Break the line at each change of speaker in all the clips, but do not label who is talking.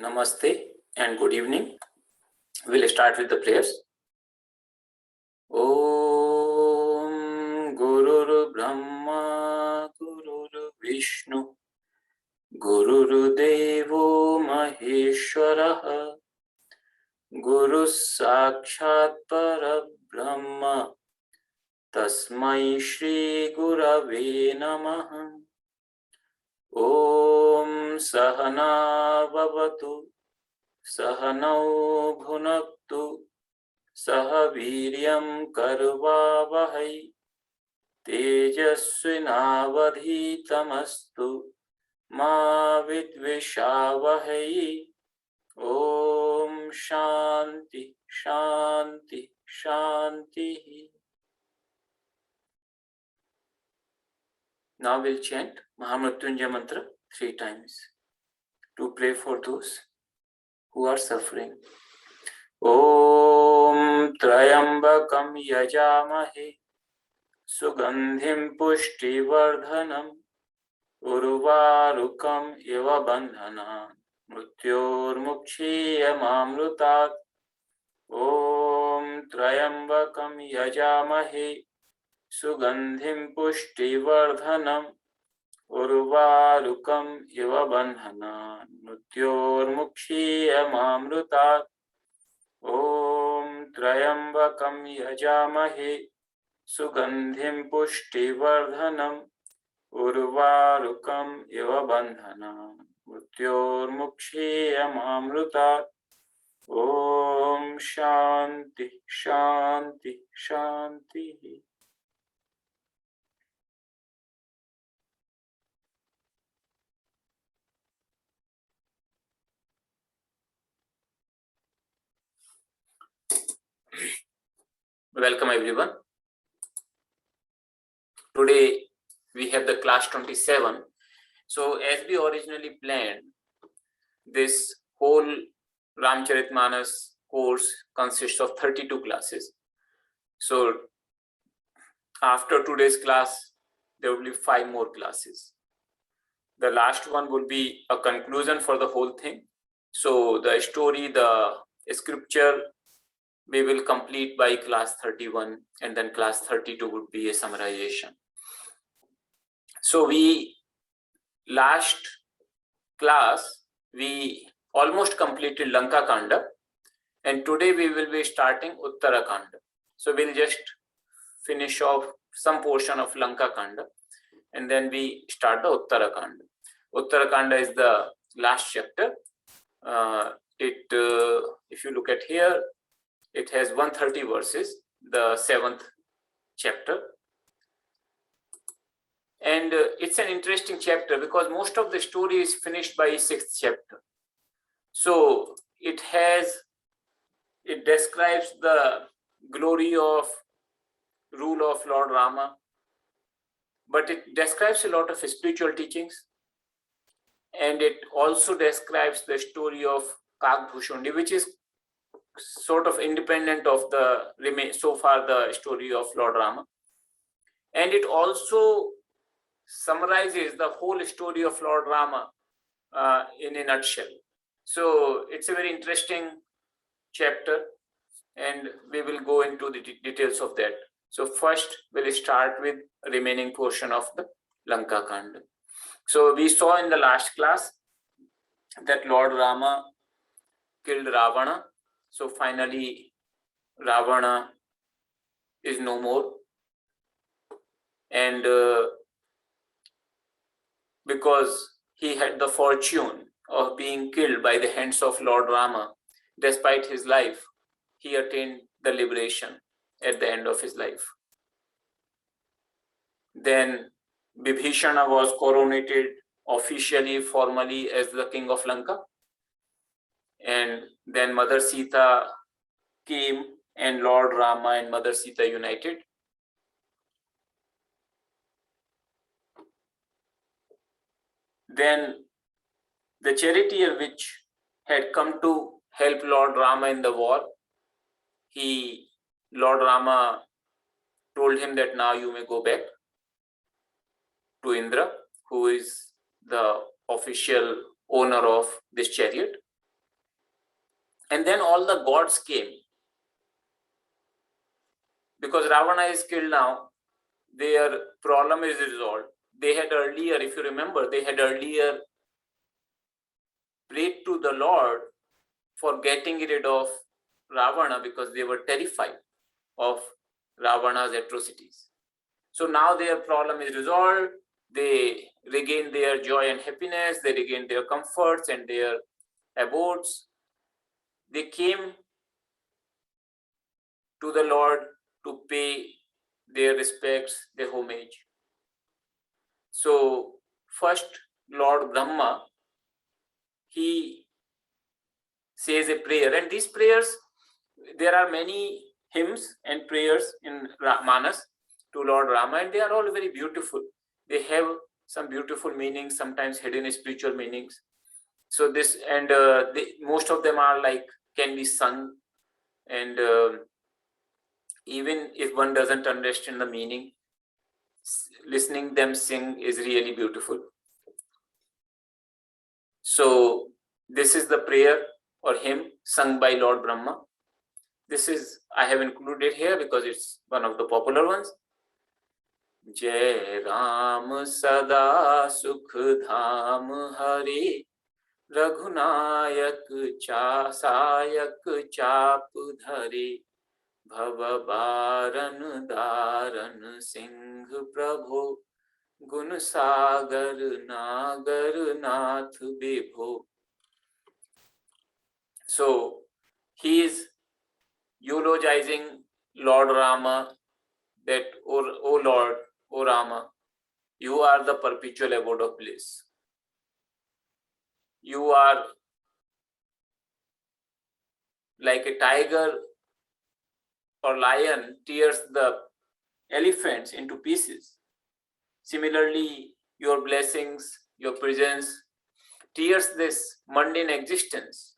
Namaste and good evening. We'll start with the prayers. Om Gurur Brahma Gurur Vishnu Gurur Devo Maheshwaraha Guru Sakshat Parabrahma Tasmai Shri Gurave Namaha. Om Sahana Bhavatu Sahanau Bhunaktu Saha Viryam Karvavahai Tejasvinavadhitamastu Ma Vidvishavahai. Om Shanti Shanti Shanti. Now we'll chant Mahamrityunjaya mantra 3 times to pray for those who are suffering. Om Trayambakam Yajamahe Sugandhim Pushtivardhanam Urvarukam Iva Bandhana Mrityormukshiyamamrutat. Om Trayambakam Yajamahe Sugandhim Pushtivardhanam Urvarukam Iva Bandhana Mrityormukshiyamamrutat. Om Trayambakam Yajamahe Sugandhim Pushtivardhanam Urvarukam Iva Bandhana Mrityormukshiyamamrutat. Om Shanti Shanti Shanti. Welcome everyone. Today we have the class 27. So as we originally planned, this whole Ramacharitamanasa course consists of 32 classes. So after today's class, there will be 5 more classes. The last one will be a conclusion for the whole thing. So the story, the scripture, we will complete by class 31, and then class 32 would be a summarization. So last class, we almost completed Lanka Kanda, and today we will be starting Uttara Kanda. So we'll just finish off some portion of Lanka Kanda, and then we start the Uttara Kanda. Uttara Kanda is the last chapter. If you look at here, it has 130 verses, the 7th chapter. And it's an interesting chapter because most of the story is finished by 6th chapter. So it describes the glory of rule of Lord Rama, but it describes a lot of spiritual teachings. And it also describes the story of Kakbhushundi, which is sort of independent of the story of Lord Rama. And it also summarizes the whole story of Lord Rama in a nutshell. So it's a very interesting chapter, and we will go into the details of that. So first we'll start with remaining portion of the Lanka Kanda. So we saw in the last class that Lord Rama killed Ravana. So finally, Ravana is no more. And because he had the fortune of being killed by the hands of Lord Rama, despite his life, he attained the liberation at the end of his life. Then Vibhishana was coronated officially, formally as the king of Lanka. And then Mother Sita came, and Lord Rama and Mother Sita united. Then the charioteer which had come to help Lord Rama in the war, Lord Rama told him that now you may go back to Indra, who is the official owner of this chariot. And then all the gods came. Because Ravana is killed now, their problem is resolved. They had earlier, if you remember, they had earlier prayed to the Lord for getting rid of Ravana because they were terrified of Ravana's atrocities. So now their problem is resolved. They regain their joy and happiness. They regain their comforts and their abodes. They came to the Lord to pay their respects, their homage. So first, Lord Rama, he says a prayer, and these prayers, there are many hymns and prayers in Manas to Lord Rama, and they are all very beautiful. They have some beautiful meanings, sometimes hidden spiritual meanings. So this, and most of them are like, can be sung, and even if one doesn't understand the meaning, listening them sing is really beautiful. So this is the prayer or hymn sung by Lord Brahma. This is, I have included here because it's one of the popular ones. Jai Ram Sada Sukh Dham Hari Raghunayak Sayak Chap Dhare Bhava Baran Daran Singh Prabhu Gun Sagar Nagar Nath Bibho. So he is eulogizing Lord Rama, that, O Lord, O Rama, you are the perpetual abode of bliss. You are like a tiger or lion tears the elephants into pieces. Similarly, your blessings, your presence tears this mundane existence,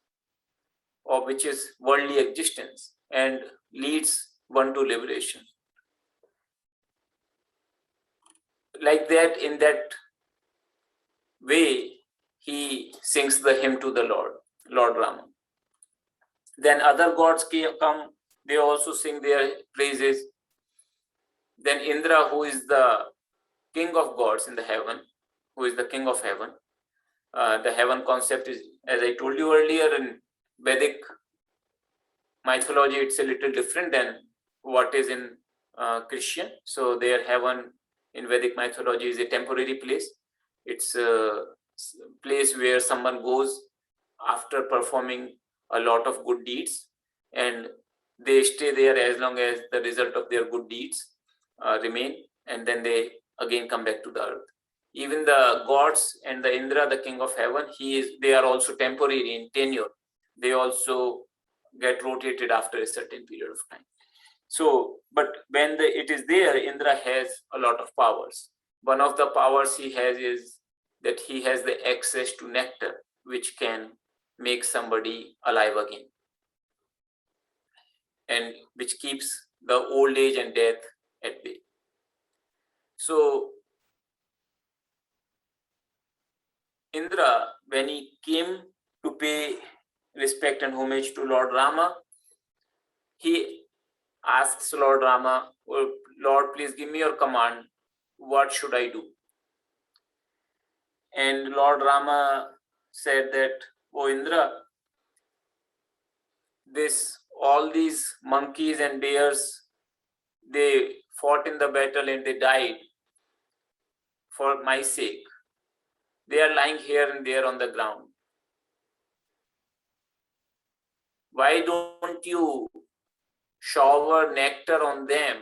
or which is worldly existence, and leads one to liberation. Like that, in that way, he sings the hymn to the Lord Rama. Then other gods come, they also sing their praises. Then Indra, who is the king of gods in the heaven, who is the king of heaven. The heaven concept is, as I told you earlier, in Vedic mythology, it's a little different than what is in Christian. So their heaven in Vedic mythology is a temporary place. It's a place where someone goes after performing a lot of good deeds, and they stay there as long as the result of their good deeds remain, and then they again come back to the earth. Even the gods and the Indra, the king of heaven, they are also temporary in tenure. They also get rotated after a certain period of time. So, but when it is there, Indra has a lot of powers. One of the powers he has is that he has the access to nectar, which can make somebody alive again, and which keeps the old age and death at bay. So Indra, when he came to pay respect and homage to Lord Rama, he asks Lord Rama, oh, Lord, please give me your command. What should I do? And Lord Rama said that, oh Indra, all these monkeys and bears, they fought in the battle and they died for my sake. They are lying here and there on the ground. Why don't you shower nectar on them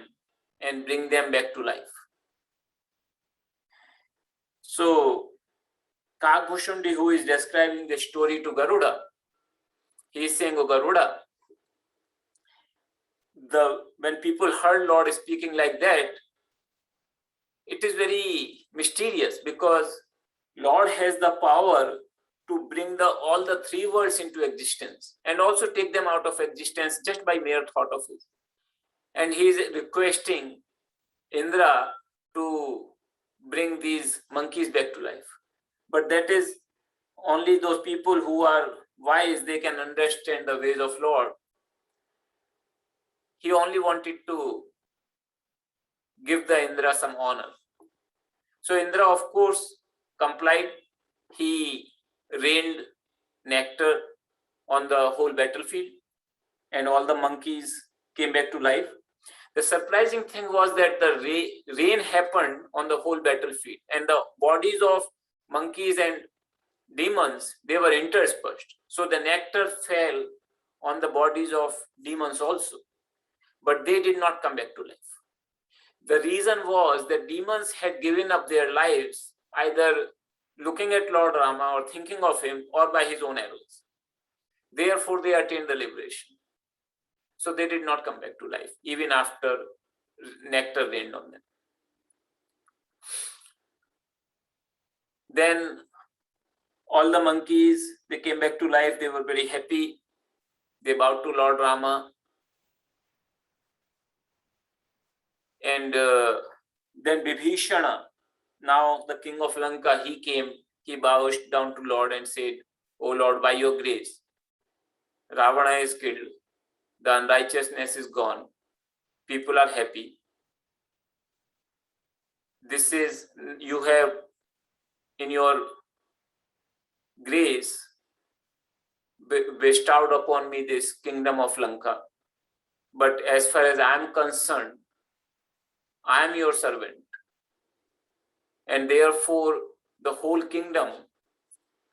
and bring them back to life? So Kagbhushundi, who is describing the story to Garuda, he is saying, oh Garuda, when people heard Lord speaking like that, it is very mysterious, because Lord has the power to bring all the three worlds into existence and also take them out of existence just by mere thought of his. And he is requesting Indra to bring these monkeys back to life. But that is only those people who are wise, they can understand the ways of Lord. He only wanted to give the Indra some honor. So Indra, of course, complied. He rained nectar on the whole battlefield, and all the monkeys came back to life. The surprising thing was that the rain happened on the whole battlefield, and the bodies of monkeys and demons, they were interspersed. So the nectar fell on the bodies of demons also, but they did not come back to life. The reason was that demons had given up their lives either looking at Lord Rama or thinking of him, or by his own arrows. Therefore, they attained the liberation. So they did not come back to life, even after nectar rained on them. Then all the monkeys, they came back to life. They were very happy. They bowed to Lord Rama. And then Vibhishana, now the king of Lanka, he came. He bowed down to Lord and said, "O Lord, by your grace, Ravana is killed. The unrighteousness is gone. People are happy. This is, you have in your grace bestowed upon me this kingdom of Lanka. But as far as I am concerned, I am your servant. And therefore, the whole kingdom,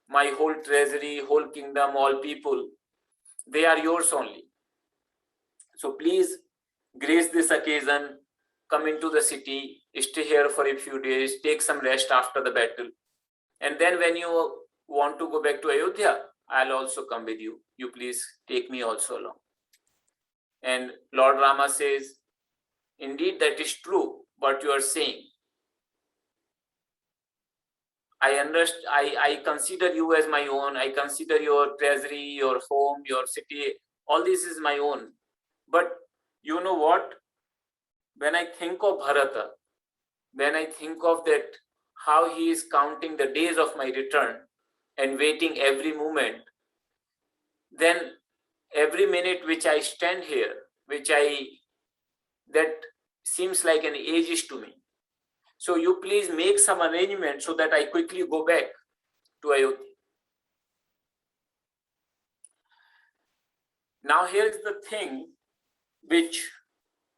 my whole treasury, whole kingdom, all people, they are yours only. So please grace this occasion, come into the city, stay here for a few days, take some rest after the battle. And then when you want to go back to Ayodhya, I'll also come with you. You please take me also along." And Lord Rama says, "Indeed, that is true, what you are saying. I consider you as my own. I consider your treasury, your home, your city, all this is my own. But you know what? When I think of Bharata, when I think of that, how he is counting the days of my return and waiting every moment, then every minute which I stand here, that seems like an age to me. So you please make some arrangement so that I quickly go back to Ayodhya." Now here is the thing which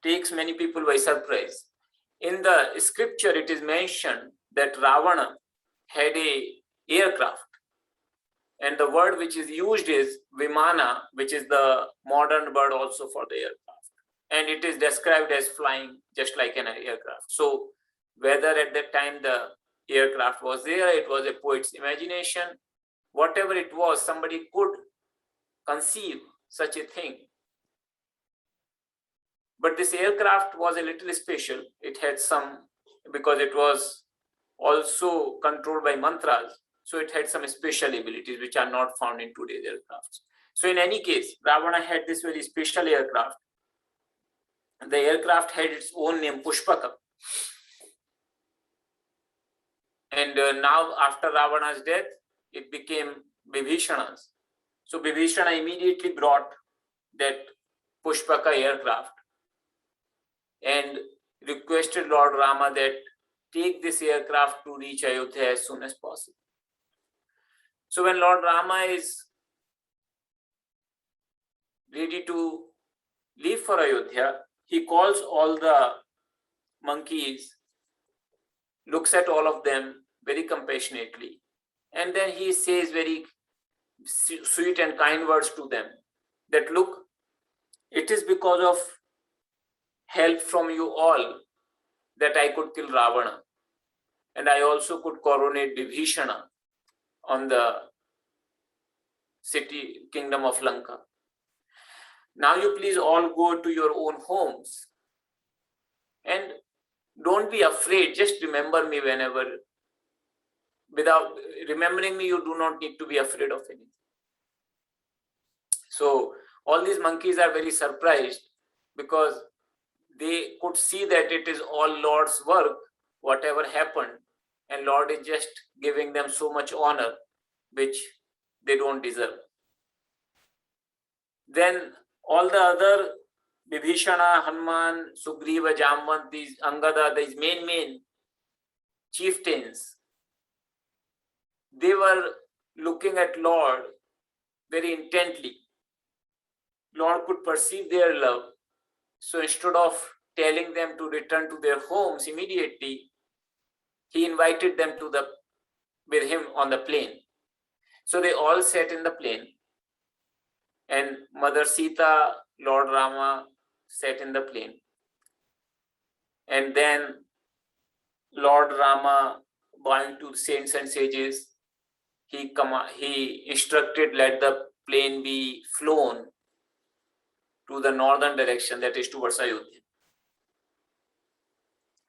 takes many people by surprise. In the scripture, it is mentioned that Ravana had a aircraft, and the word which is used is Vimana, which is the modern word also for the aircraft, and it is described as flying just like an aircraft. So whether at that time the aircraft was there, it was a poet's imagination, whatever it was, somebody could conceive such a thing. But this aircraft was a little special. It had some, because it was also controlled by mantras, so it had some special abilities which are not found in today's aircrafts. So in any case, Ravana had this very special aircraft. The aircraft had its own name, Pushpaka. And now after Ravana's death, it became Vibhishana's. So Vibhishana immediately brought that Pushpaka aircraft and requested Lord Rama that take this aircraft to reach Ayodhya as soon as possible. So when Lord Rama is ready to leave for Ayodhya, he calls all the monkeys, looks at all of them very compassionately, and then he says very sweet and kind words to them that, "Look, it is because of help from you all that I could kill Ravana, and I also could coronate Vibhishana on the city kingdom of Lanka. Now you please all go to your own homes and don't be afraid. Just remember me whenever. Without remembering me, you do not need to be afraid of anything." So all these monkeys are very surprised because they could see that it is all Lord's work, whatever happened, and Lord is just giving them so much honor which they don't deserve. Then all the other Vibhishana, Hanuman, Sugriva, Jamvan, these Angada, these main chieftains, they were looking at Lord very intently. Lord could perceive their love. So instead of telling them to return to their homes immediately, he invited them to with him on the plain. So they all sat in the plain, and Mother Sita, Lord Rama sat in the plain. And then Lord Rama, bowing to saints and sages, he instructed, let the plane be flown to the northern direction, that is towards Ayodhya.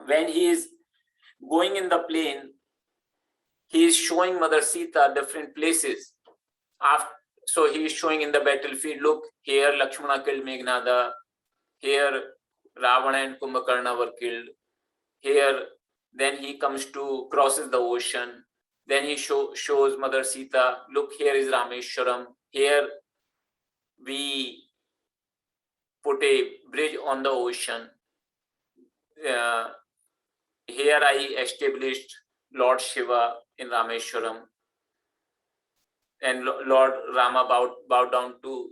When he is going in the plane, he is showing Mother Sita different places. So he is showing in the battlefield, look, here Lakshmana killed Meghnada, here Ravana and Kumbhakarna were killed, here then he crosses the ocean, then he shows Mother Sita, look, here is Rameshwaram, here we put a bridge on the ocean, here I established Lord Shiva in Rameshwaram, and Lord Rama bowed down to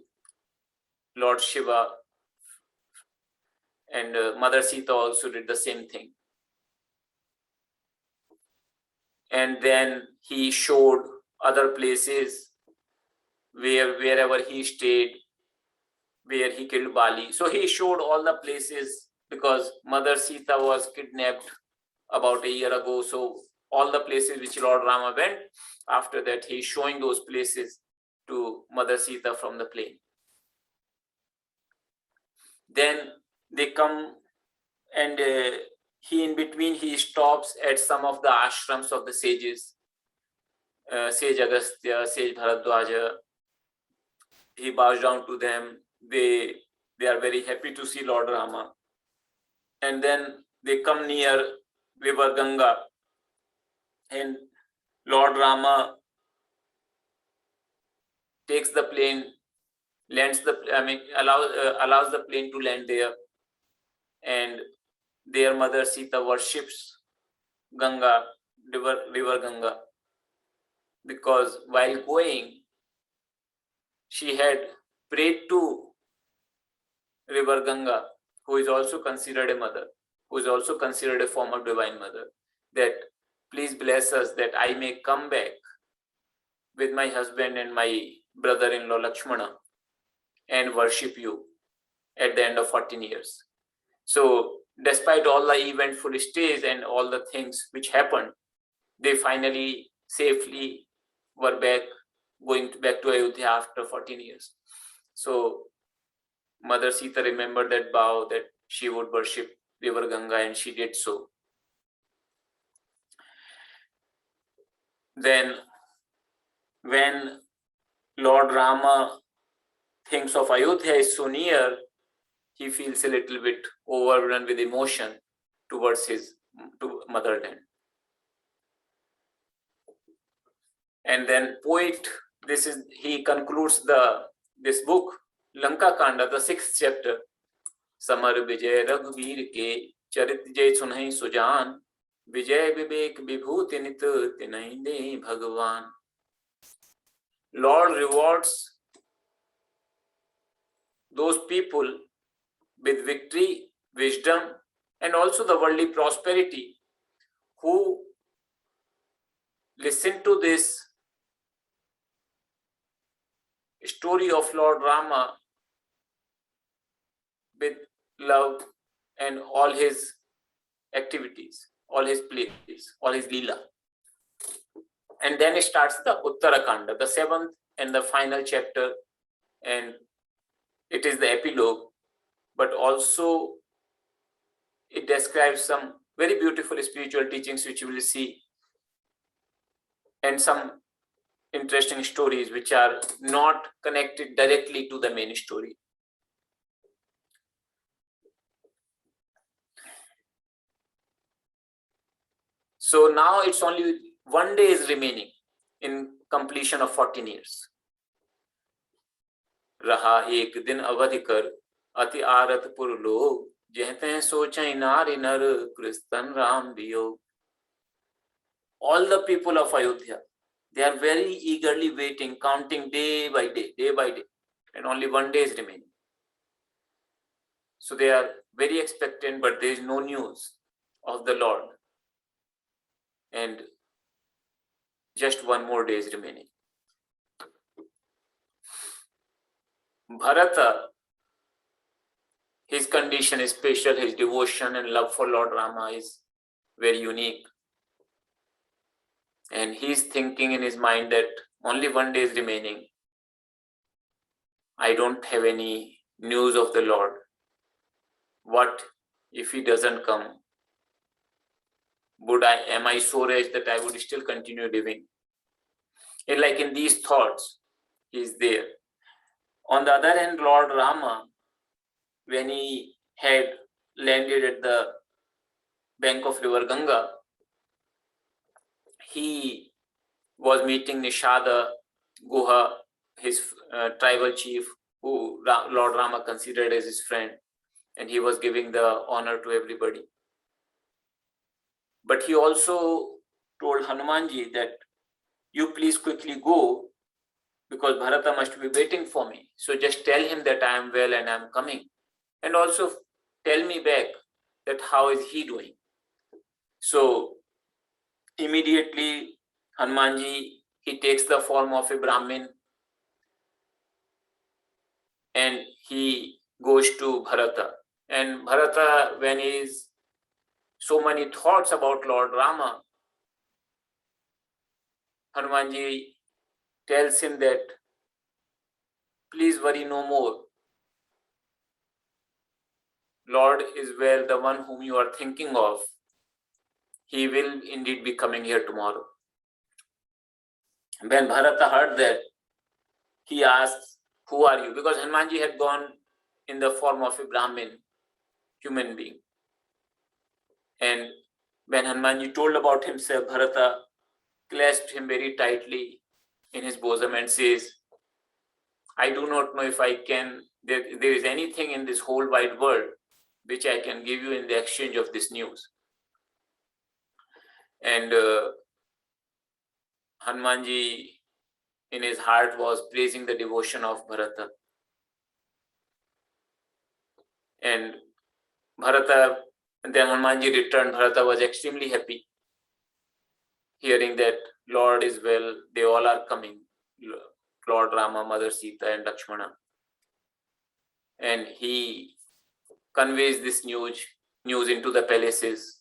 Lord Shiva, and Mother Sita also did the same thing. And then he showed other places wherever he stayed, where he killed Bali. So he showed all the places, because Mother Sita was kidnapped about a year ago. So all the places which Lord Rama went, after that he is showing those places to Mother Sita from the plane. Then they come, and in between he stops at some of the ashrams of the sages, Sage Agastya, Sage Bharadwaja. He bows down to them. They are very happy to see Lord Rama. And then they come near river Ganga, and Lord Rama takes the plane, allows the plane to land there, and their Mother Sita worships Ganga, river Ganga, because while going, she had prayed to river Ganga, who is also considered a mother, who is also considered a form of divine mother, that please bless us that I may come back with my husband and my brother-in-law Lakshmana and worship you at the end of 14 years. So despite all the eventful stays and all the things which happened, they finally safely were going back to Ayodhya after 14 years. So Mother Sita remembered that vow that she would worship river Ganga, and she did so. Then when Lord Rama thinks of Ayodhya is so near, he feels a little bit overrun with emotion towards his motherland. And then poet, he concludes this book, Lanka Kanda, the 6th chapter. Samar Vijay Raghuvir ke Charit Jay Sunhai Sujan, Vijay Vivek Vibhuti Nit Tinai De Bhagavan. Lord rewards those people with victory, wisdom, and also the worldly prosperity who listen to this story of Lord Rama with love and all his activities, all his plays, all his Leela. And then it starts the Uttarakanda, the 7th and the final chapter, and it is the epilogue, but also it describes some very beautiful spiritual teachings which you will see, and some interesting stories which are not connected directly to the main story. So now it's only 1 day is remaining in completion of 14 years. रहा एक दिन अवधि कर अति आरत पुर लोग जहते हैं सोचें नारी नर कृष्ण राम वियोग. All the people of Ayodhya, they are very eagerly waiting, counting day by day, and only one day is remaining. So they are very expectant, but there is no news of the Lord, and just one more day is remaining. Bharata, his condition is special, his devotion and love for Lord Rama is very unique. And he is thinking in his mind that only one day is remaining. I don't have any news of the Lord. What if he doesn't come? Am I so rich that I would still continue living? And like in these thoughts, he is there. On the other hand, Lord Rama, when he had landed at the bank of river Ganga, he was meeting Nishada Guha, his tribal chief, who Lord Rama considered as his friend, and he was giving the honor to everybody. But he also told Hanumanji that you please quickly go because Bharata must be waiting for me. So just tell him that I am well and I am coming. And also tell me back that how is he doing. So immediately Hanumanji, he takes the form of a Brahmin and he goes to Bharata. And Bharata, when he is so many thoughts about Lord Rama, Hanumanji tells him that please worry no more. Lord is well, the one whom you are thinking of. He will indeed be coming here tomorrow. When Bharata heard that, he asked, who are you? Because Hanumanji had gone in the form of a Brahmin, human being. And when Hanumanji told about himself, Bharata clasped him very tightly in his bosom and says, I do not know if I can, there is anything in this whole wide world which I can give you in the exchange of this news. And Hanumanji in his heart was praising the devotion of Bharata. And Bharata, and then Hanumanji returned. Bharata was extremely happy, hearing that Lord is well, they all are coming. Lord Rama, Mother Sita and Lakshmana. And he conveys this news into the palaces.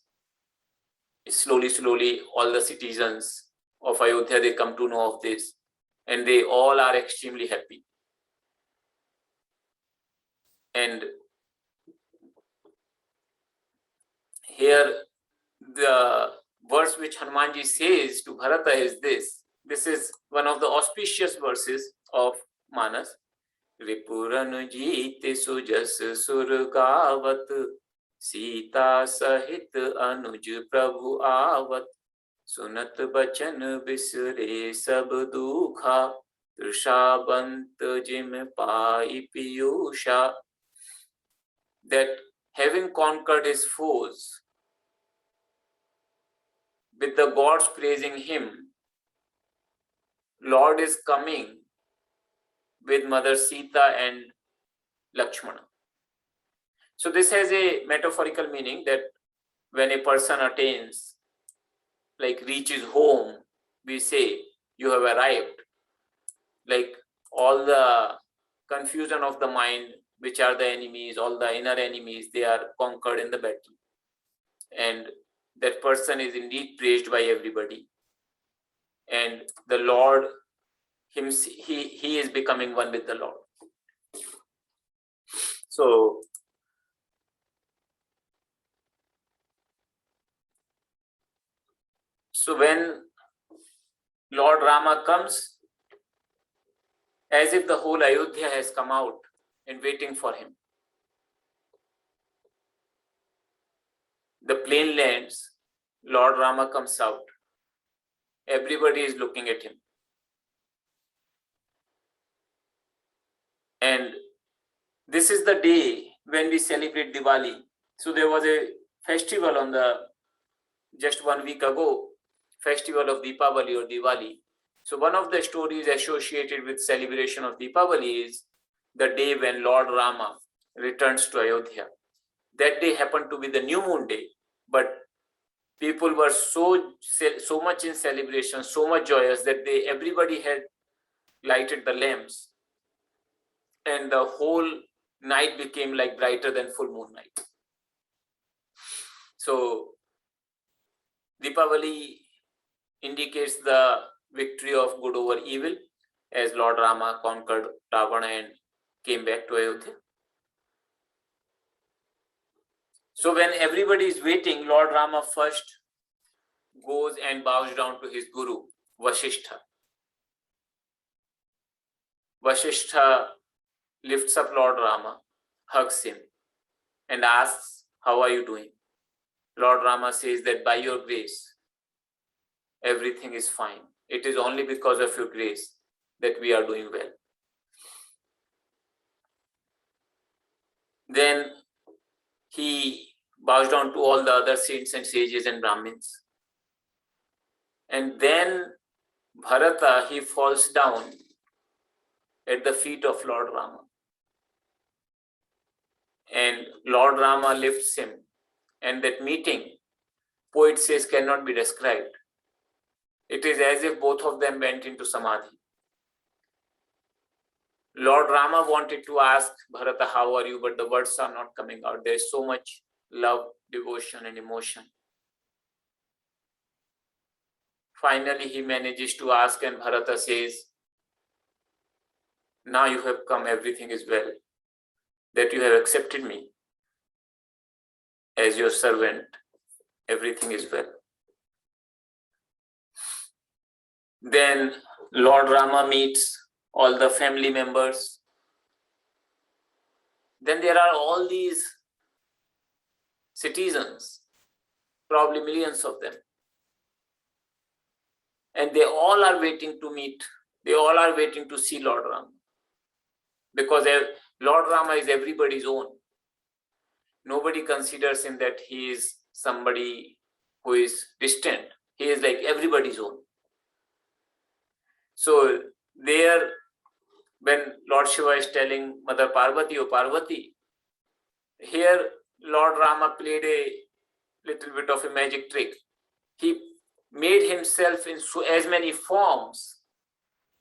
Slowly, all the citizens of Ayodhya, they come to know of this. And they all are extremely happy. And here, the verse which Hanumanji says to Bharata is this. This is one of the auspicious verses of Manas. Ripuran jite sujas surgavat Sita sahit anuj prabhu avat Sunat bachan bisre sab dukha Trishabant jim pai piyusha. That having conquered his foes, with the gods praising him, Lord is coming with Mother Sita and Lakshmana. So this has a metaphorical meaning that when a person attains, like reaches home, we say, you have arrived. Like all the confusion of the mind, which are the enemies, all the inner enemies, they are conquered in the battle. And that person is indeed praised by everybody. And the Lord, he is becoming one with the Lord. So when Lord Rama comes, as if the whole Ayodhya has come out and waiting for him. The plain lands, Lord Rama comes out. Everybody is looking at him. And this is the day when we celebrate Diwali. So there was a festival on just 1 week ago, festival of Deepavali or Diwali. So one of the stories associated with celebration of Deepavali is the day when Lord Rama returns to Ayodhya. That day happened to be the new moon day, but people were so much in celebration, so much joyous that everybody had lighted the lamps, and the whole night became like brighter than full moon night. So Deepavali indicates the victory of good over evil, as Lord Rama conquered Ravana and came back to Ayodhya. So when everybody is waiting, Lord Rama first goes and bows down to his guru, Vasishtha. Vasishtha lifts up Lord Rama, hugs him, and asks, "How are you doing?" Lord Rama says that by your grace, everything is fine. It is only because of your grace that we are doing well. Then he bows down to all the other saints and sages and Brahmins. And then Bharata, he falls down at the feet of Lord Rama. And Lord Rama lifts him. And that meeting, poet says, cannot be described. It is as if both of them went into samadhi. Lord Rama wanted to ask Bharata, "How are you?" but the words are not coming out. There is so much love, devotion, and emotion. Finally, he manages to ask, and Bharata says, "Now you have come, everything is well. That you have accepted me as your servant, everything is well." Then Lord Rama meets all the family members. Then there are all these citizens, probably millions of them. And they all are waiting to meet. They all are waiting to see Lord Rama. Because Lord Rama is everybody's own. Nobody considers him that he is somebody who is distant. He is like everybody's own. So there, when Lord Shiva is telling Mother Parvati, "Oh Parvati," here Lord Rama played a little bit of a magic trick. He made himself in as many forms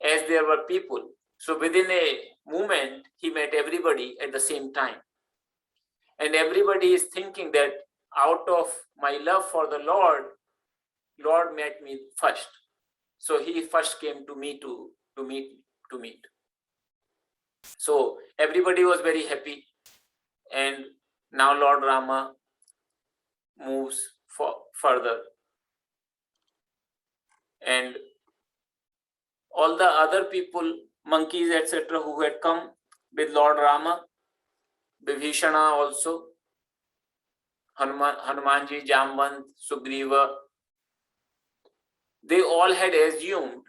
as there were people. So within a moment, he met everybody at the same time. And everybody is thinking that out of my love for the Lord, Lord met me first. So he first came to me to meet. So everybody was very happy. And now Lord Rama moves further. And all the other people, monkeys, etc., who had come with Lord Rama, Vibhishana also, Hanumanji, Jamvant, Sugriva, they all had assumed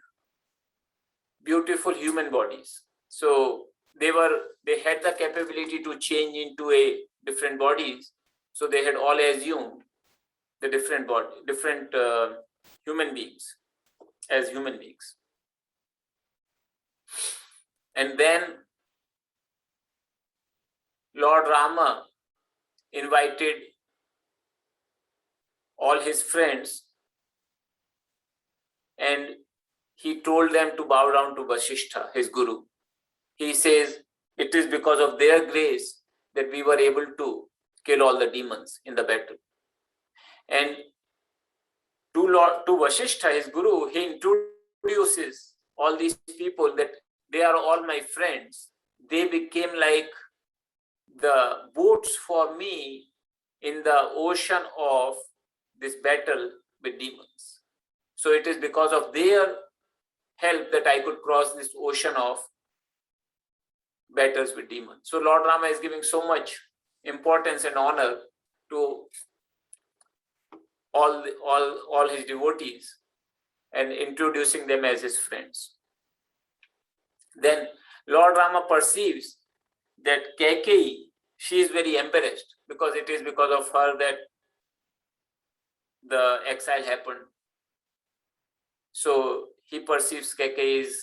beautiful human bodies. So they had the capability to change into a different bodies. So they had all assumed the different human beings as human beings. And then Lord Rama invited all his friends and he told them to bow down to Vasishtha, his guru. He says, it is because of their grace that we were able to kill all the demons in the battle. And to Vasishtha, his guru, he introduces all these people that they are all my friends. They became like the boats for me in the ocean of this battle with demons. So it is because of their help that I could cross this ocean of battles with demons. So Lord Rama is giving so much importance and honor to all his devotees and introducing them as his friends. Then Lord Rama perceives that Kaikeyi, she is very embarrassed because it is because of her that the exile happened. So he perceives Kaikeyi is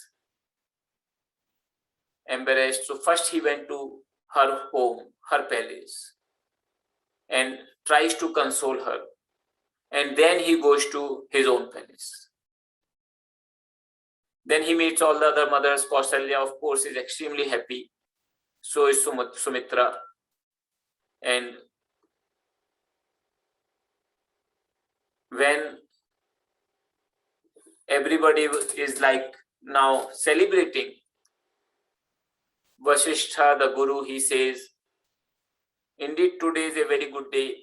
embarrassed. So first he went to her home, her palace, and tries to console her. And then he goes to his own palace. Then he meets all the other mothers. Kausalya, of course, is extremely happy. So is Sumitra. And when everybody is like now celebrating, Vasishtha, the Guru, he says, indeed today is a very good day,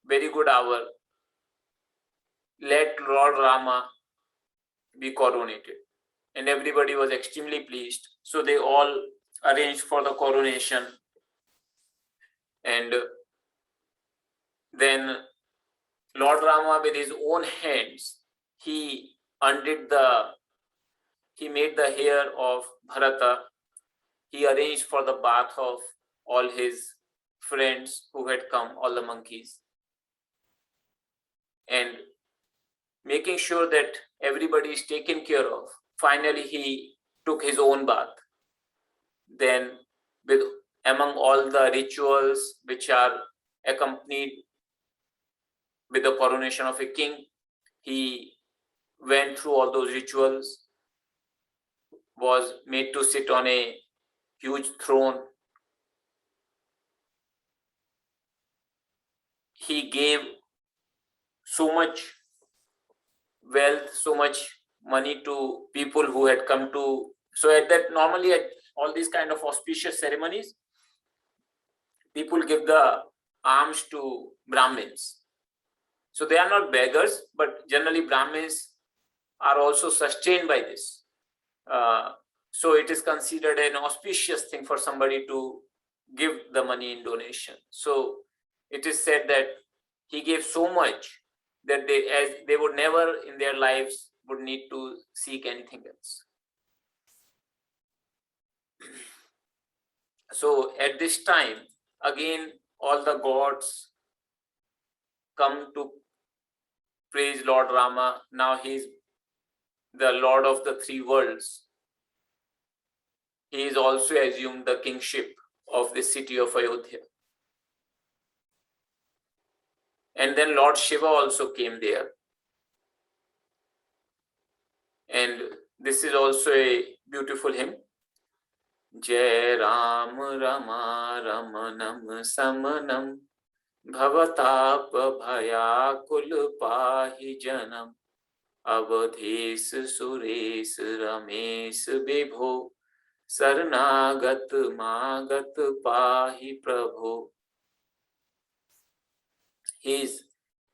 very good hour. Let Lord Rama be coronated. And everybody was extremely pleased. So they all arranged for the coronation. And then Lord Rama, with his own hands, he made the hair of Bharata. He arranged for the bath of all his friends who had come, all the monkeys. And making sure that everybody is taken care of. Finally, he took his own bath. Then, among all the rituals which are accompanied with the coronation of a king, he went through all those rituals, was made to sit on a huge throne. He gave so much wealth, so much money to people who had come to. So normally at all these kind of auspicious ceremonies, people give the alms to Brahmins. So they are not beggars, but generally Brahmins are also sustained by this. So it is considered an auspicious thing for somebody to give the money in donation. So it is said that he gave so much that they would never in their lives would need to seek anything else. So at this time, again, all the gods come to praise Lord Rama. Now he is the Lord of the three worlds. He is also assumed the kingship of the city of Ayodhya. And then Lord Shiva also came there. And this is also a beautiful hymn. Jai Ram Rama Ramanam Samanam Bhavatap Bhayakul Pahi Janam Avadhes Suresh Ramesh Vibho Sarnagat Magat Pahi Prabho. He is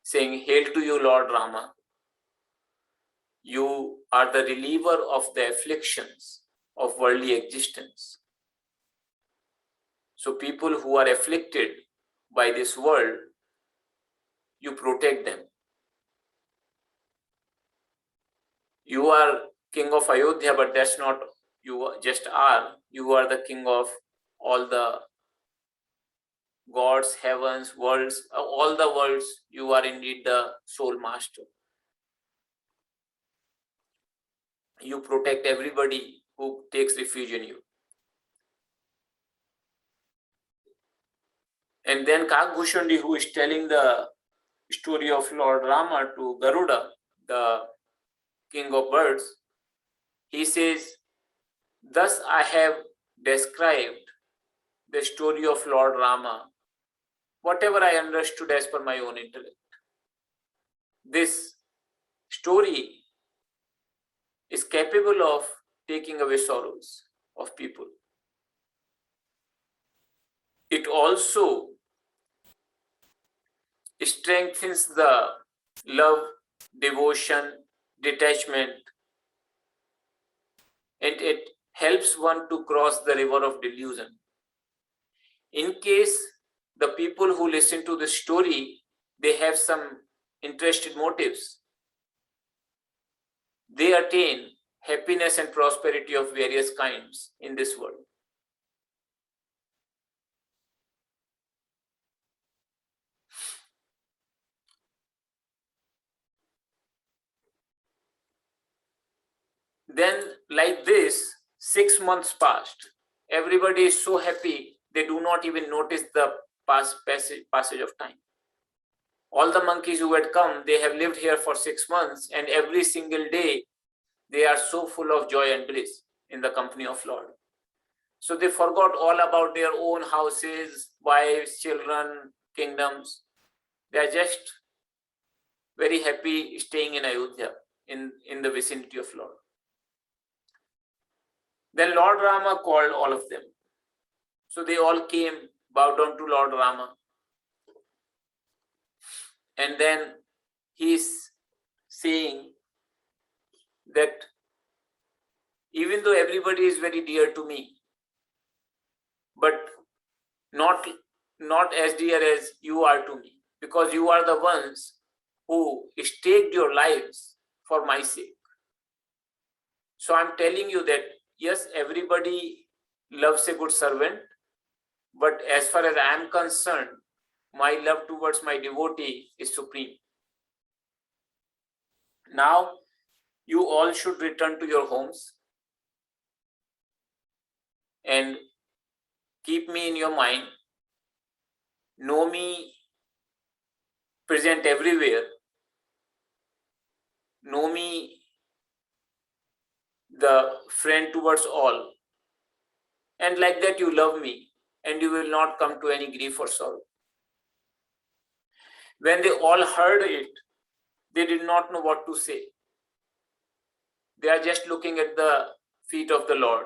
saying, hail to you, Lord Rama. You are the reliever of the afflictions of worldly existence. So people who are afflicted by this world, you protect them. You are king of Ayodhya, but that's not you just are. You are the king of all the gods, heavens, worlds, all the worlds. You are indeed the sole master. You protect everybody who takes refuge in you. And then Kakbhushundi, who is telling the story of Lord Rama to Garuda, the king of birds, he says, thus I have described the story of Lord Rama, whatever I understood as per my own intellect. This story is capable of taking away sorrows of people. It also strengthens the love, devotion, detachment, and it helps one to cross the river of delusion. In case the people who listen to the story, they have some interested motives, they attain happiness and prosperity of various kinds in this world. Then like this, 6 months passed. Everybody is so happy, they do not even notice the passage of time. All the monkeys who had come, they have lived here for 6 months, and every single day, they are so full of joy and bliss in the company of Lord. So they forgot all about their own houses, wives, children, kingdoms. They are just very happy staying in Ayodhya, in the vicinity of Lord. Then Lord Rama called all of them. So they all came, bowed down to Lord Rama. And then he is saying that even though everybody is very dear to me, but not as dear as you are to me, because you are the ones who staked your lives for my sake. So I'm telling you that, yes, everybody loves a good servant, but as far as I am concerned, my love towards my devotee is supreme. Now, you all should return to your homes and keep me in your mind. Know me present everywhere. Know me the friend towards all. And like that you love me, and you will not come to any grief or sorrow. When they all heard it, they did not know what to say. They are just looking at the feet of the Lord.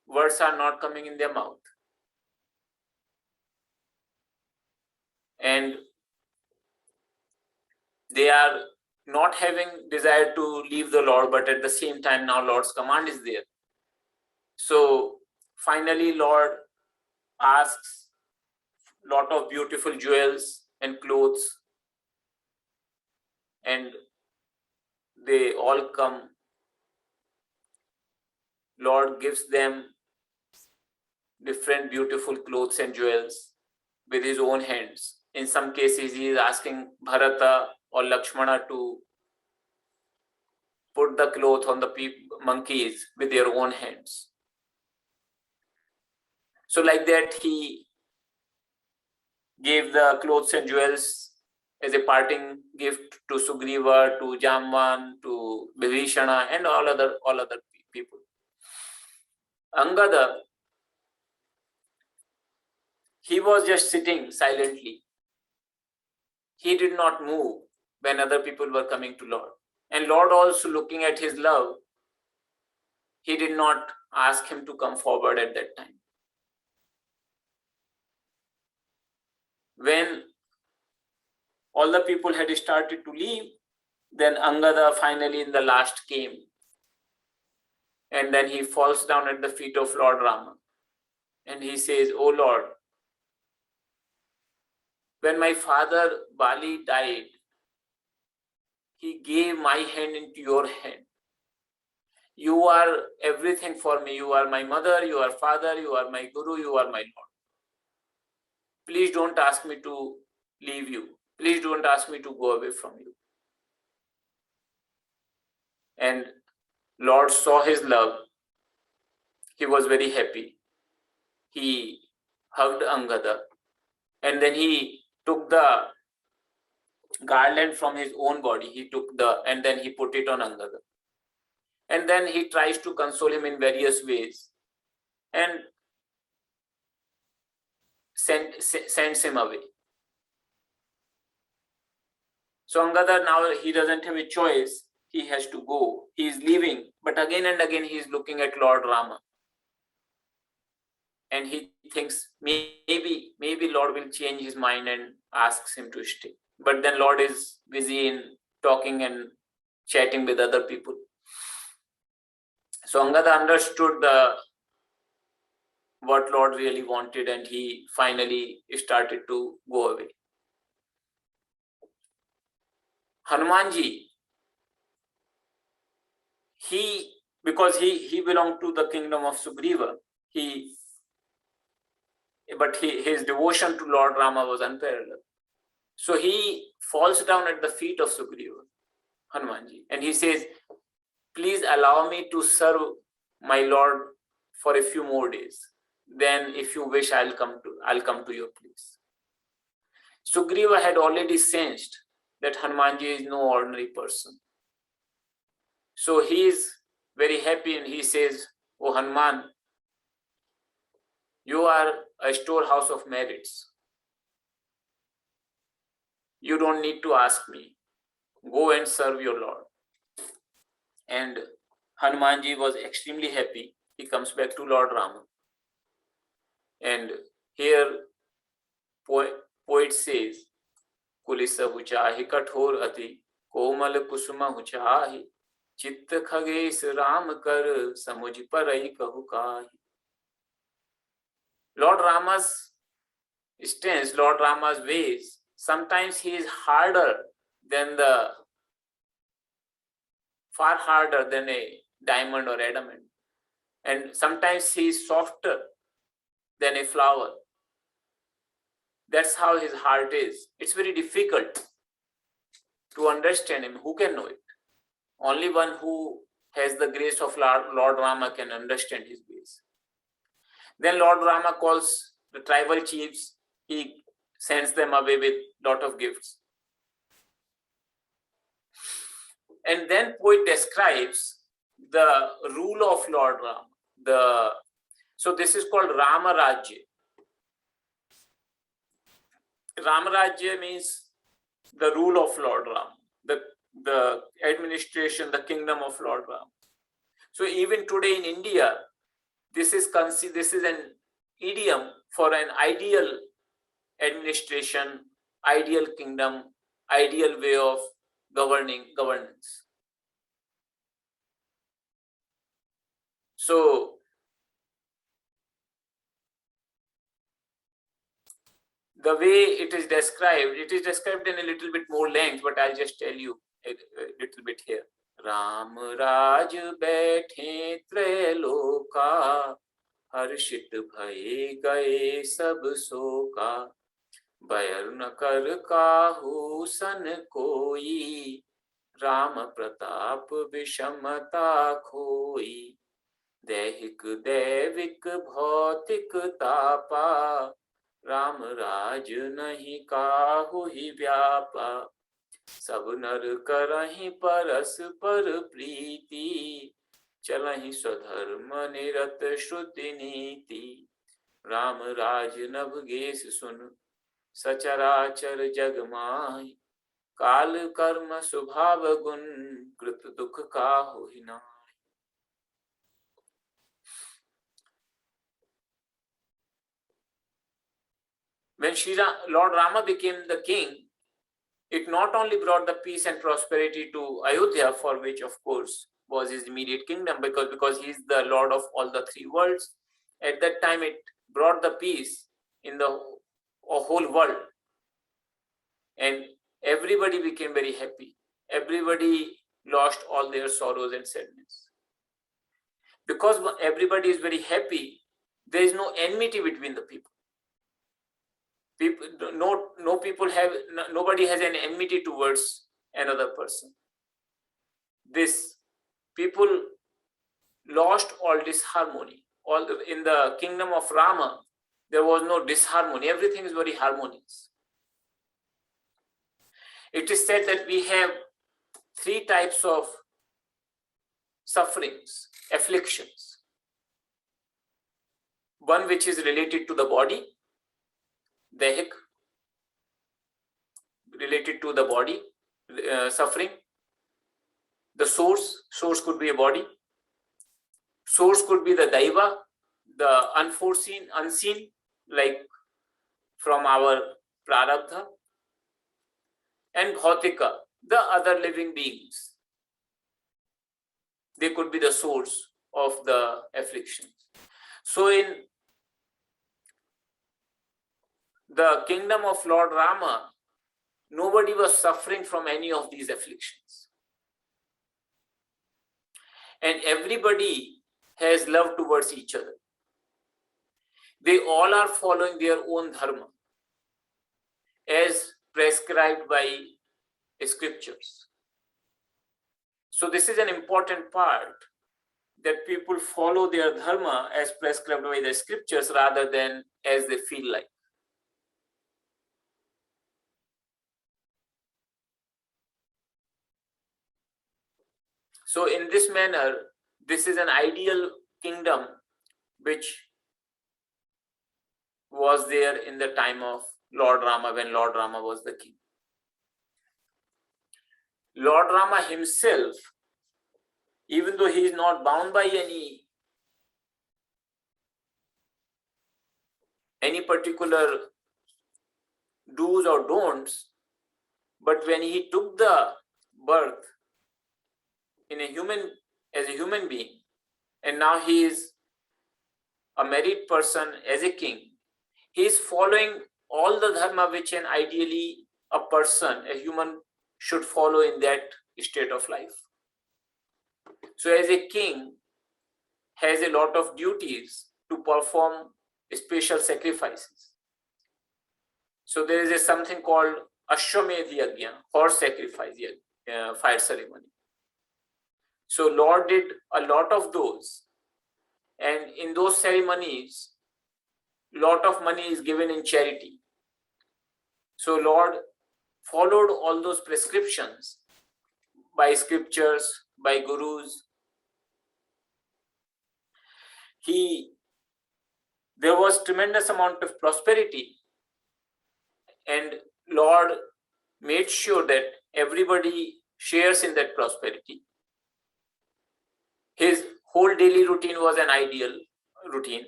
Words are not coming in their mouth. And they are not having desire to leave the Lord, but at the same time now Lord's command is there. So finally Lord asks a lot of beautiful jewels and clothes, and they all come. Lord gives them different beautiful clothes and jewels with his own hands. In some cases, he is asking Bharata or Lakshmana to put the cloth on the monkeys with their own hands. So like that, he gave the clothes and jewels as a parting gift to Sugriva, to Jamvan, to Vibhishana, and all other people. Angada, he was just sitting silently. He did not move when other people were coming to Lord. And Lord also, looking at his love, he did not ask him to come forward at that time. When all the people had started to leave, then Angada finally in the last came. And then he falls down at the feet of Lord Rama. And he says, "Oh Lord, when my father Bali died, he gave my hand into your hand. You are everything for me. You are my mother, you are father, you are my guru, you are my Lord. Please don't ask me to leave you. Please don't ask me to go away from you." And Lord saw his love. He was very happy. He hugged Angada, and then he took the garland from his own body. And then he put it on Angada. And then he tries to console him in various ways and sends him away. So Angada, now he doesn't have a choice. He has to go. He is leaving, but again and again he is looking at Lord Rama. And he thinks maybe Lord will change his mind and asks him to stay. But then Lord is busy in talking and chatting with other people. So Angada understood what Lord really wanted, and he finally started to go away. Hanumanji, because he belonged to the kingdom of Sugriva, but his devotion to Lord Rama was unparalleled. So he falls down at the feet of Sugriva, Hanumanji, and he says, please allow me to serve my Lord for a few more days. Then if you wish, I'll come to your place. Sugriva had already sensed that Hanumanji is no ordinary person. So he is very happy and he says, "Oh Hanuman, you are a storehouse of merits. You don't need to ask me. Go and serve your Lord." And Hanumanji was extremely happy. He comes back to Lord Rama. And here poet says, "Kulisa huchahi kathor ati, komal kusuma huchahi, चित्त खगेश राम कर समुझ परई कहु काहि." Lord Rama's stance, Lord Rama's ways, sometimes he is far harder than a diamond or adamant. And sometimes he is softer than a flower. That's how his heart is. It's very difficult to understand him. Who can know it? Only one who has the grace of Lord Rama can understand his ways. Then Lord Rama calls the tribal chiefs. He sends them away with a lot of gifts. And then poet describes the rule of Lord Rama. So this is called Rama-Rajya. Rama-Rajya means the rule of Lord Rama, the administration, the kingdom of Lord Rama. So even today in India, this is an idiom for an ideal administration, ideal kingdom, ideal way of governance. So the way it is described in a little bit more length, but I'll just tell you a little bit here. Ram Raj बैठे त्रैलोका, हर्षित भये गए सब सोका, बैर न कर काहू सन कोई, राम प्रताप विषमता खोई, दैहिक दैविक भौतिक तापा, राम राज नहीं काहू ही व्यापा, सब नर करहि परस्पर प्रीति, चलहि स्वधर्म निरत श्रुति नीति, राम राज नभ गेस सुन सचराचर जग माहि, काल कर्म स्वभाव गुण कृत दुख काहू ही नाहि. When Lord Rama became the king, it not only brought the peace and prosperity to Ayodhya, for which, of course, was his immediate kingdom, because he is the Lord of all the three worlds. At that time, it brought the peace in the whole world. And everybody became very happy. Everybody lost all their sorrows and sadness. Because everybody is very happy, there is no enmity between the people. Nobody has an enmity towards another person. People lost all disharmony. In the kingdom of Rama, there was no disharmony. Everything is very harmonious. It is said that we have three types of sufferings, afflictions. One which is related to the body, Dehik, related to the body, suffering. The source could be a body. Source could be the Daiva, the unforeseen, unseen, like from our Prarabdha. And Bhautika, the other living beings. They could be the source of the afflictions. So in the kingdom of Lord Rama, nobody was suffering from any of these afflictions. And everybody has love towards each other. They all are following their own dharma as prescribed by scriptures. So this is an important part, that people follow their dharma as prescribed by the scriptures rather than as they feel like. So in this manner, this is an ideal kingdom which was there in the time of Lord Rama, when Lord Rama was the king. Lord Rama himself, even though he is not bound by any particular do's or don'ts, but when he took the birth in as a human being, and now he is a married person as a king, he is following all the dharma which an ideally a person, a human, should follow in that state of life. So as a king has a lot of duties to perform special sacrifices. So there is something called Ashwamedha, horse sacrifice, fire ceremony. So Lord did a lot of those, and in those ceremonies, lot of money is given in charity. So Lord followed all those prescriptions by scriptures, by gurus. There was tremendous amount of prosperity, and Lord made sure that everybody shares in that prosperity. His whole daily routine was an ideal routine.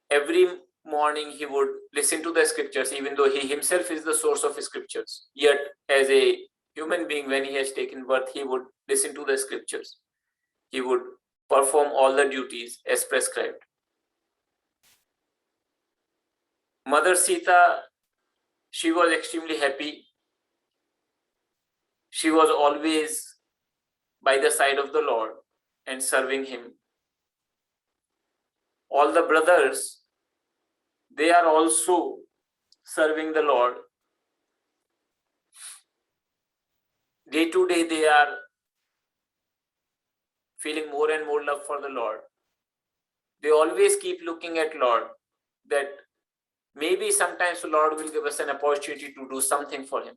Every morning he would listen to the scriptures, even though he himself is the source of scriptures. Yet as a human being, when he has taken birth, he would listen to the scriptures. He would perform all the duties as prescribed. Mother Sita, she was extremely happy. She was always by the side of the Lord and serving him. All the brothers, they are also serving the Lord. Day to day, they are feeling more and more love for the Lord. They always keep looking at Lord, that maybe sometimes the Lord will give us an opportunity to do something for him.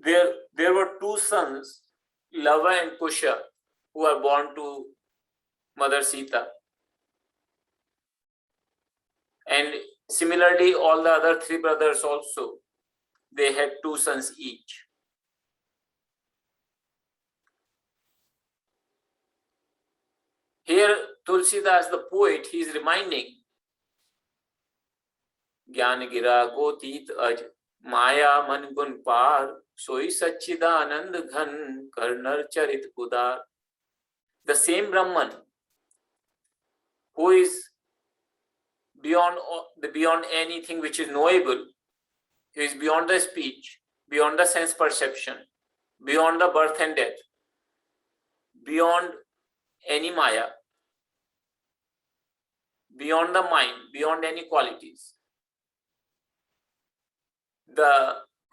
There were two sons, Lava and Kusha, who are born to Mother Sita. And similarly, all the other three brothers also, they had two sons each. Here, Tulsidas, the poet, he is reminding, Gyan gira gotit aj, Maya man gun par, Soi Sachidanand Ghan, Karnar Charit Udar. The same Brahman who is beyond anything which is knowable, who is beyond the speech, beyond the sense perception, beyond the birth and death, beyond any Maya, beyond the mind, beyond any qualities.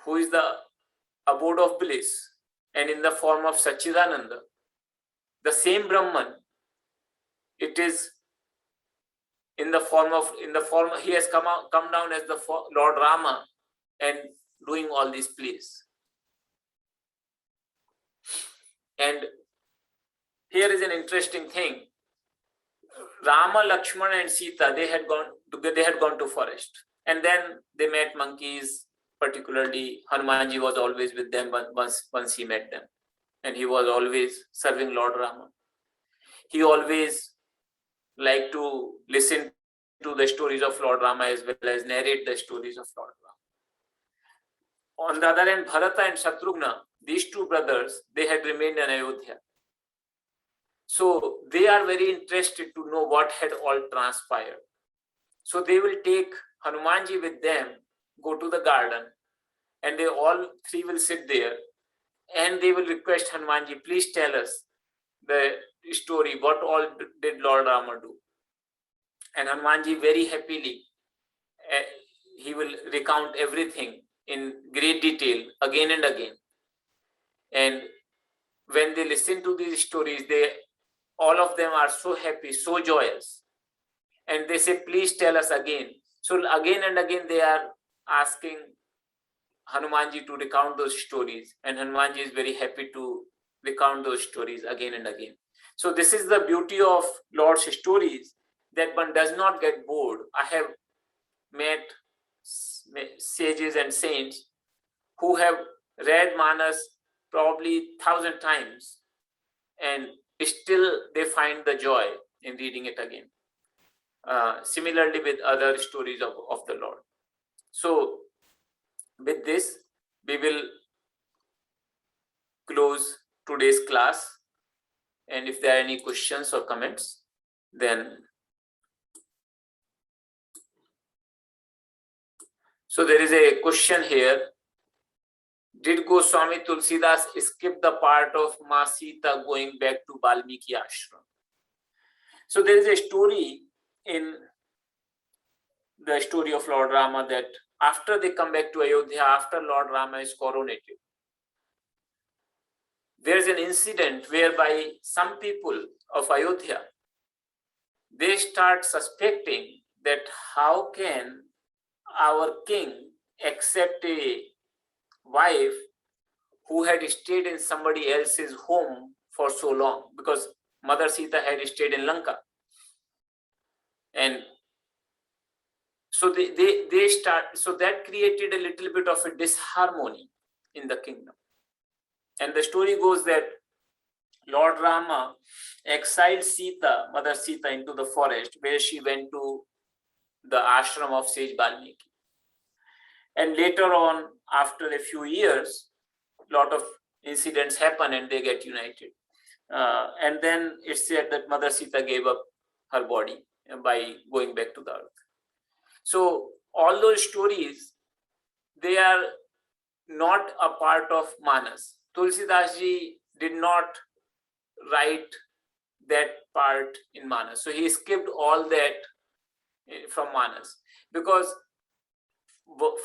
Who is the abode of bliss, and in the form of Sachidananda, the same Brahman, it is in the form he has come down as the Lord Rama and doing all these plays. And here is an interesting thing. Rama, Lakshmana and Sita, they had gone to forest, and then they met monkeys. Particularly, Hanumanji was always with them once he met them, and he was always serving Lord Rama. He always liked to listen to the stories of Lord Rama as well as narrate the stories of Lord Rama. On the other hand, Bharata and Shatrugna, these two brothers, they had remained in Ayodhya. So they are very interested to know what had all transpired. So they will take Hanumanji with them, go to the garden, and they all three will sit there, and they will request Hanumanji, please tell us the story, what all did Lord Rama do? And Hanumanji very happily, he will recount everything in great detail again and again. And when they listen to these stories, all of them are so happy, so joyous. And they say, please tell us again. So again and again, they are asking Hanumanji to recount those stories. And Hanumanji is very happy to recount those stories again and again. So this is the beauty of Lord's stories, that one does not get bored. I have met sages and saints who have read Manas probably 1,000 times, and still they find the joy in reading it again. Similarly with other stories of the Lord. So with this, we will close today's class. And if there are any questions or comments, then. So there is a question here. Did Goswami Tulsidas skip the part of Ma Sita going back to Valmiki ashram? So there is a story in the story of Lord Rama that after they come back to Ayodhya, after Lord Rama is coronated, there is an incident whereby some people of Ayodhya, they start suspecting that how can our king accept a wife who had stayed in somebody else's home for so long, because Mother Sita had stayed in Lanka. And so they start, so that created a little bit of a disharmony in the kingdom. And the story goes that Lord Rama exiled Sita, Mother Sita, into the forest, where she went to the ashram of Sage Valmiki. And later on, after a few years, a lot of incidents happen and they get united. And then it's said that Mother Sita gave up her body by going back to the earth. So all those stories, they are not a part of Manas. Tulsidas ji did not write that part in Manas. So he skipped all that from Manas, because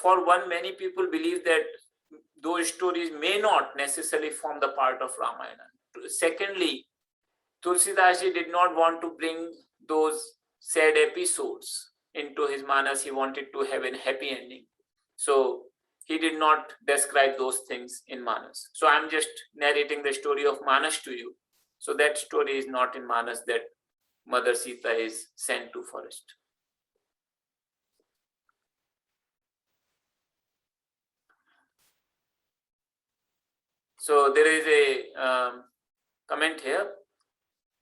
for one, many people believe that those stories may not necessarily form the part of Ramayana. Secondly, Tulsidas ji did not want to bring those sad episodes into his Manas. He wanted to have a happy ending. So he did not describe those things in Manas. So I'm just narrating the story of Manas to you. So that story is not in Manas, that Mother Sita is sent to forest. So there is a comment here.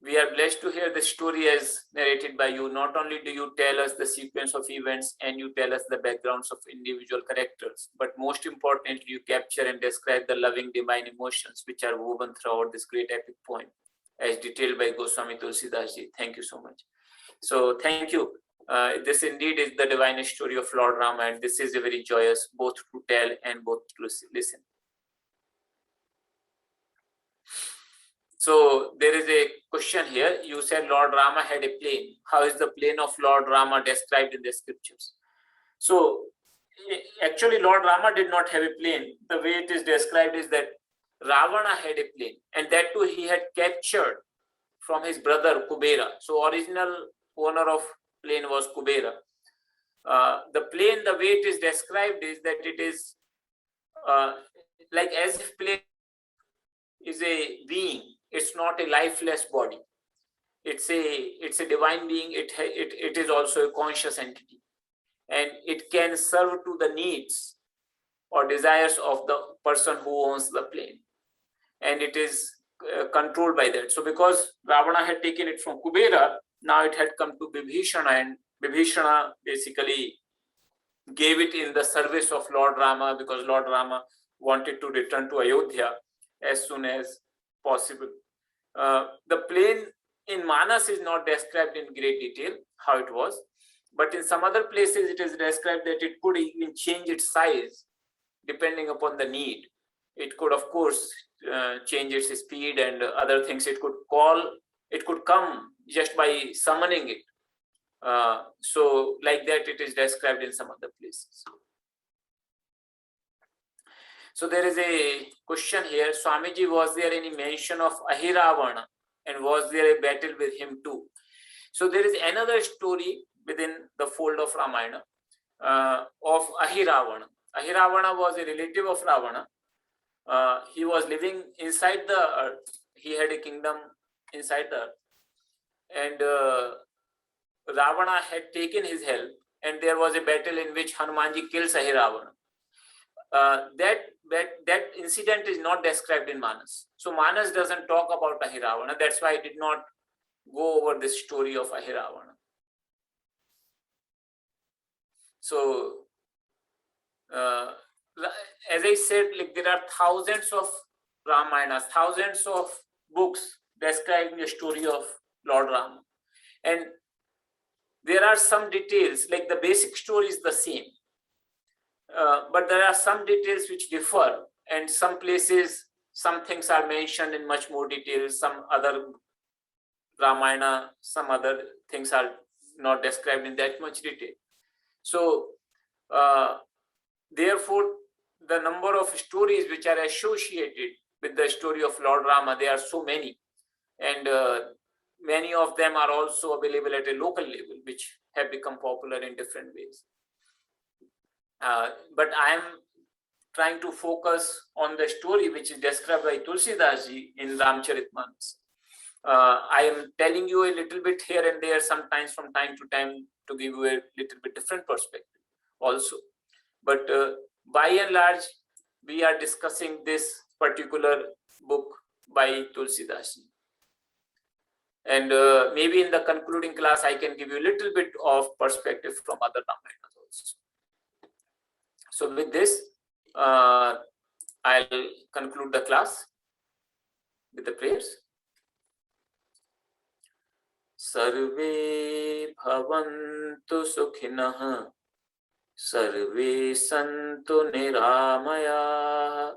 We are blessed to hear the story as narrated by you. Not only do you tell us the sequence of events and you tell us the backgrounds of individual characters, but most importantly, you capture and describe the loving divine emotions which are woven throughout this great epic poem, as detailed by Goswami Tulsidas ji. Thank you so much. So thank you. This indeed is the divine story of Lord Rama, and this is a very joyous both to tell and both to listen. So there is a question here. You said Lord Rama had a plane. How is the plane of Lord Rama described in the scriptures? So actually Lord Rama did not have a plane. The way it is described is that Ravana had a plane, and that too he had captured from his brother Kubera. So original owner of plane was Kubera. The plane, the way it is described is that it is like as if plane is a being. It's not a lifeless body. It's a divine being. It is also a conscious entity, and it can serve to the needs or desires of the person who owns the plane, and it is controlled by that. So because Ravana had taken it from Kubera, now it had come to Bibhishana, and Bibhishana basically gave it in the service of Lord Rama, because Lord Rama wanted to return to Ayodhya as soon as possible. The plane in Manas is not described in great detail how it was, but in some other places it is described that it could even change its size depending upon the need. It could, of course, change its speed and other things. It could come just by summoning it. So like that it is described in some other places. So there is a question here. Swamiji, was there any mention of Ahirawana, and was there a battle with him too? So there is another story within the fold of Ramayana of Ahirawana. Ahirawana was a relative of Ravana. He was living inside the earth. He had a kingdom inside the earth. And Ravana had taken his help, and there was a battle in which Hanumanji kills Ahirawana. That incident is not described in Manas. So Manas doesn't talk about Ahirawana. That's why I did not go over this story of Ahirawana. So, as I said, like, there are thousands of Ramayanas, thousands of books describing the story of Lord Rama. And there are some details, like the basic story is the same. But there are some details which differ, and some places, some things are mentioned in much more detail, some other Ramayana, some other things are not described in that much detail. So, therefore, the number of stories which are associated with the story of Lord Rama, there are so many, and many of them are also available at a local level, which have become popular in different ways. But I am trying to focus on the story which is described by Tulsidas ji in Ramacharitamanasa. I am telling you a little bit here and there, sometimes from time to time, to give you a little bit different perspective also. But by and large, we are discussing this particular book by Tulsidas ji. And maybe in the concluding class, I can give you a little bit of perspective from other Ramayanas also. So with this, I'll conclude the class with the prayers. Sarve bhavantu sukhinah, sarve santu niramaya,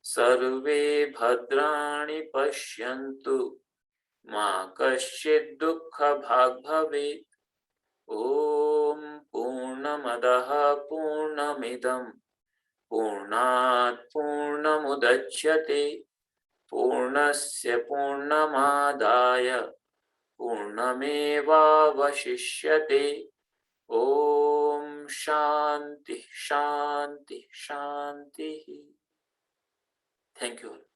sarve bhadrani pashyantu, ma kaschid dukkha bhag bhavet. Om Purnamadaha Purnamidam Purnat Purnamudachyate Purnasya Purnamadaya Purnameva Vashishyate. Om Shanti Shanti Shanti. Thank you all.